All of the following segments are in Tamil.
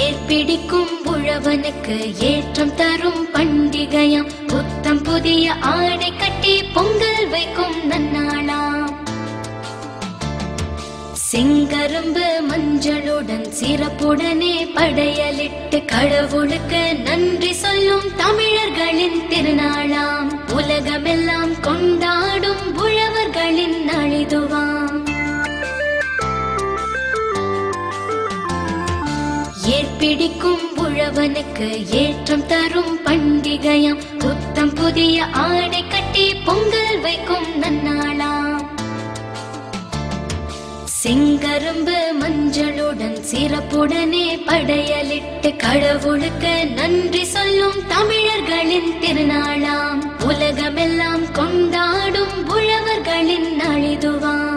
ஏற்பிடிக்கும் உழவனுக்கு ஏற்றம் தரும் பண்டிகையாம். புத்தம் புதிய ஆடை கட்டி பொங்கல் வைக்கும் நன்னாளாம். செங்கரும்பு மஞ்சளுடன் சிறப்புடனே படையலிட்டு கடவுளுக்கு நன்றி சொல்லும் தமிழர்களின் திருநாளாம். உலகமெல்லாம் கொண்டாடும் உழவர்களின் நாளிதுவாம். ஏற்பிடிக்கும் உழவனுக்கு ஏற்றம் தரும் பண்டிகையாம். புத்தம் புதிய ஆடை கட்டி பொங்கல் வைக்கும் நன்னாளாம். செங்கரும்பு மஞ்சளுடன் சிறப்புடனே படையலிட்டு கடவுளுக்கு நன்றி சொல்லும் தமிழர்களின் திருநாளாம். உலகமெல்லாம் கொண்டாடும் உழவர்களின் நாளிதுவாம்.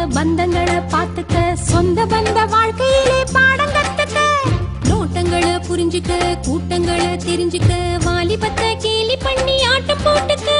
பந்தங்களை பார்த்துக்க, சொந்த பந்த வாழ்க்கையிலே பாடம் கத்துக்க, நோட்டங்களை புரிஞ்சுக்க, கூட்டங்களை தெரிஞ்சுக்க, வாலிபத்தை கேலி பண்ணி ஆட்டம் போட்டுக்க.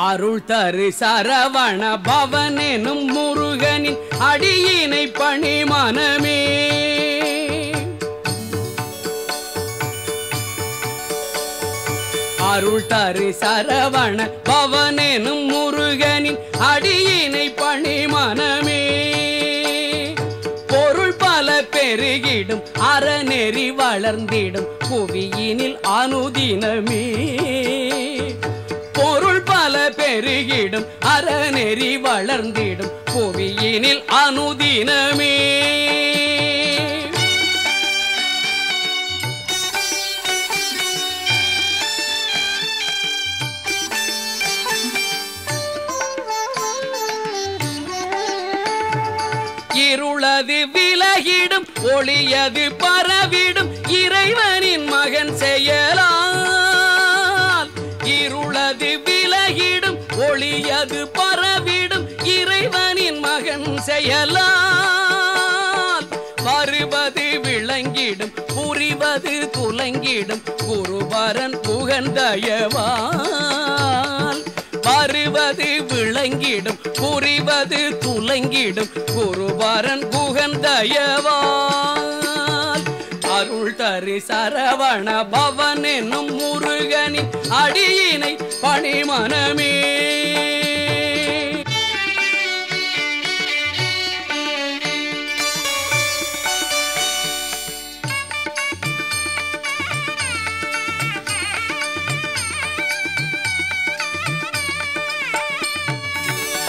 அருள் தரு சரவண பவனெனும் முருகனின் அடியினை பணி மனமே. அருள் தரு சரவண பவனெனும் முருகனின் அடியினை பணி மனமே. பொருள் பல பெருகிடும் அறநெறி வளர்ந்திடும் புவியினில் அனுதினமே. பொருள் பல பெருகிடும் அறநெறி வளர்ந்திடும் புவியினில் அனுதினமே. இருளது விலகிடும் ஒளியது பரவிடும் இறைவனின் மகன் செயலால். இருளது விலகிடும் ஒளியது பரவிடும் இறைவனின் மகன் செயலால். வருவது விளங்கிடும் புரிவது துலங்கிடும் குருபரன் புகழ்ந்தயவால். வருவது விளங்கிடும் புரிவது துலங்கிடும் குருபரன் குகந்தயவால் அருள் தரு சரவண பவன் என்னும் முருகனின் அடியினை பணிமனமே.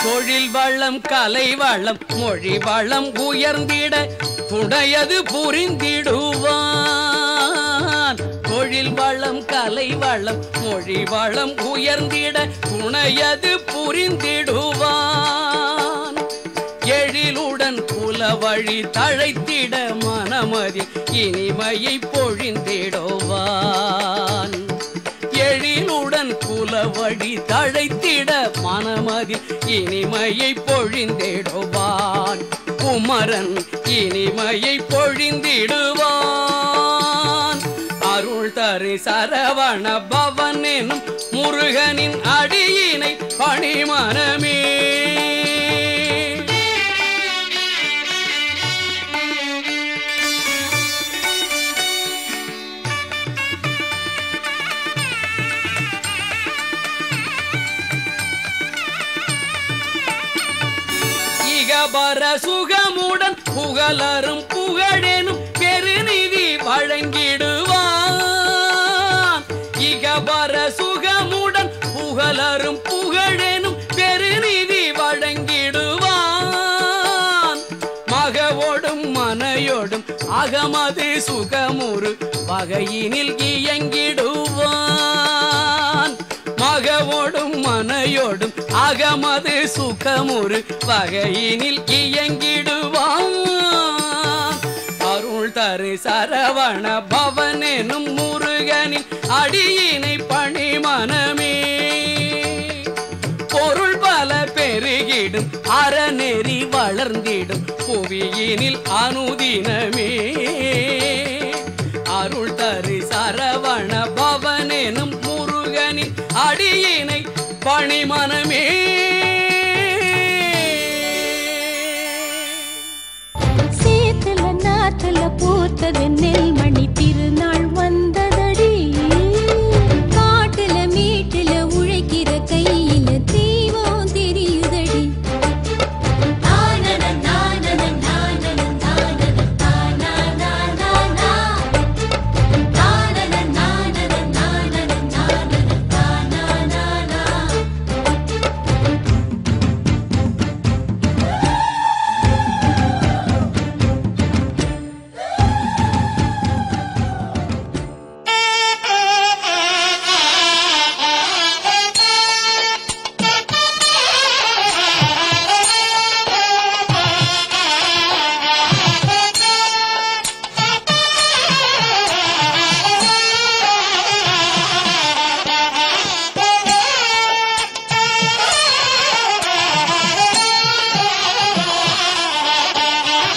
தொழில் வளம் கலை வளம் மொழி வளம் உயர்ந்திட துணையது புரிந்திடுவான். தொழில் வளம் கலை வளம் மொழி வளம் உயர்ந்திட துணையது புரிந்திடுவான். எழிலுடன் குல வழி தழைத்திட மனமதி இனிமையை பொழிந்திடுவான். எழிலுடன் குல வழி தழைத்திட மனமதி இனிமையை பொழிந்திடுவான். குமரன் இனிமையை பொழிந்திடுவான். அருள் தரு சரவண பவன் எனும் முருகனின் அடியினை பணிமனமே. இகபர சுகமுடன் புகழரும் புகழெனும் பெருநிதி வழங்கிடுவான். இகபர சுகமுடன் புகழரும் புகழெனும் பெருநிதி வழங்கிடுவான். மகவோடும் மனையோடும் அகமது சுகமுறு வகையினில் இயங்கிடுவான். மகவோடும் மனையோடும் அகமது சுகமுறு வகையினில் இயங்கிடுவான். அருள் தரு சரவண பவன் எனும் முருகனின் அடியினை பணிமனமே. பொருள் பல பெருகிடும் அறநெறி வளர்ந்திடும் புவியினில் அனுதினமே. அருள் தரு சரவண பவன் எனும் முருகனின் அடியினை பணிமனமே. சேத்துல நாத்துல பூத்தது நெல்மணி திருநாள் வந்ததடி. காட்டுல மீட்டுல உழைக்கிற கையில தீவம் தெரியுதடி.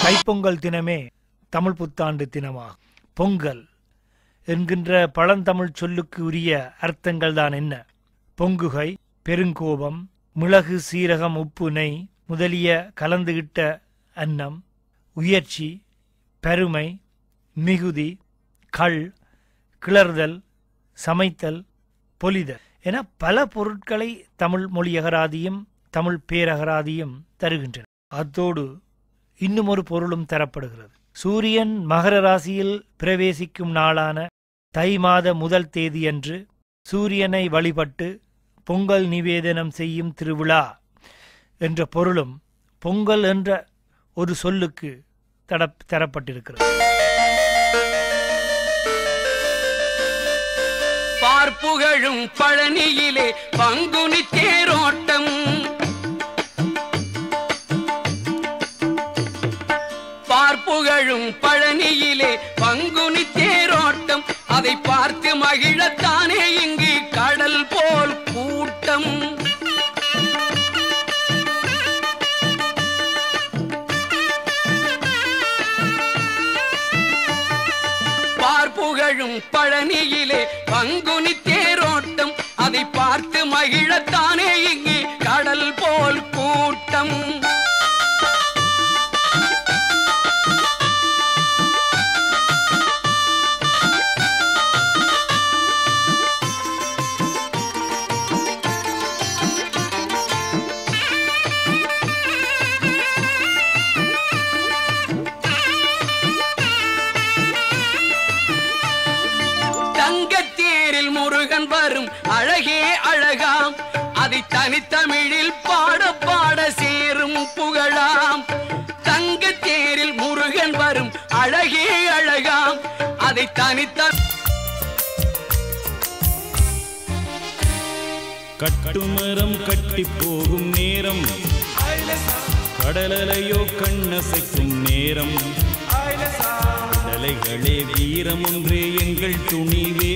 தைப்பொங்கல் தினமே தமிழ் புத்தாண்டு தினமாகும். பொங்கல் என்கின்ற பழந்தமிழ் சொல்லுக்கு உரிய அர்த்தங்கள் தான் என்ன? பொங்குகை, பெருங்கோபம், மிளகு சீரகம் உப்பு நெய் முதலிய கலந்துகிட்ட அன்னம், உயர்ச்சி, பெருமை, மிகுதி, கள், கிளர்தல், சமைத்தல், பொலிதல் என பல பொருட்களை தமிழ் மொழியகராதியும் தமிழ் பேரகராதியும் தருகின்றன. அத்தோடு இன்னும் ஒரு பொருளும் தரப்படுகிறது. சூரியன் மகர ராசியில் பிரவேசிக்கும் நாளான தை மாத முதல் தேதியன்று சூரியனை வழிபட்டு பொங்கல் நிவேதனம் செய்யும் திருவிழா என்ற பொருளும் பொங்கல் என்ற ஒரு சொல்லுக்கு தரப்பட்டிருக்கிறது. பார்ப்புகழும் பழனியிலே பங்குனி தேரோட்டம். பார்ப்புகழும் பழனியிலே பங்குனி தேரோட்டம். அதை பார்த்து மகிழத்தானே இங்கு கடல் போல் கூட்டம். பார்ப்புகழும் பழனியிலே பங்குனி தேரோட்டம். அதை பார்த்து மகிழத்தானே இங்கு தங்கத்தேரில் முருகன் வரும் அழகே அழகாம், அதை தனித்தமிழில் பாட பாட சேரும் புகழாம். தங்கத்தேரில் முருகன் வரும் அழகே அழகாம், அதை தனித்த கட்டுமரம் கட்டி போகும் நேரம், கடலையோ கண்ணசைக்கும் நேரம், கடலைகளே வீரம் ஒன்றே எங்கள் துணிவே,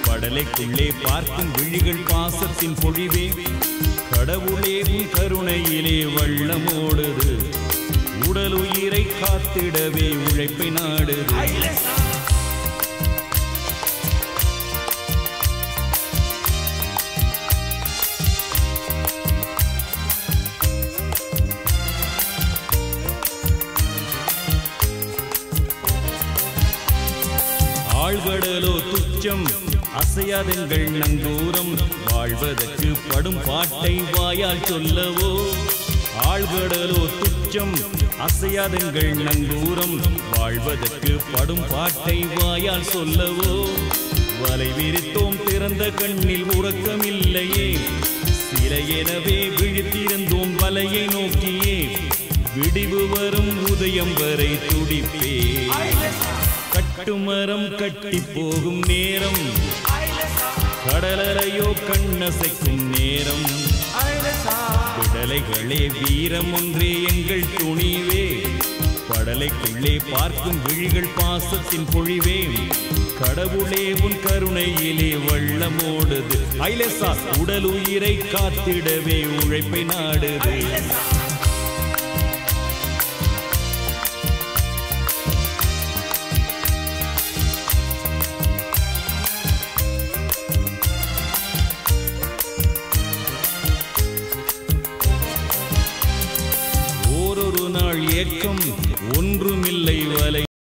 படலைக்குள்ளே பார்க்கும் விழிகள் பாசத்தின் பொழிவே, கடவுளே உன் கருணையிலே வள்ளமோடுது, உடல் உயிரை காத்திடவே உழைப்பை நாடுது. ஆழ்கடலோ துச்சம் அசையாதெங்கள் நங்கூரம், வாழ்வதற்கு படும் பாட்டை வாயால் சொல்லவோ. ஆழ்கடலோ துச்சம் அசையாதெங்கள் நங்கூரம், வாழ்வதற்கு படும் பாட்டை வாயால் சொல்லவோ. வலை விரித்தோம் திறந்த கண்ணில் உறக்கமில்லையே, சிலை எனவே விழித்திருந்தோம் வலையை நோக்கியே, விடிவு வரும் உதயம் வரை துடிப்பே. கட்டுமரம் கட்டி போகும் நேரம், கடலையோ கண்ணசைக்கும் நேரம், விடலைகளே வீரம் ஒன்றே எங்கள் துணிவே, படலைக்குள்ளே பார்க்கும் விழிகள் பாசத்தின் பொழிவே, கடவுளே உன் கருணையிலே வள்ளமோடுது. ஐலசா உடல் உயிரை காத்திடவே உழைப்பை நாடுது. ஓரொரு நாள் ஏக்கம் ஒன்றுமில்லை வலை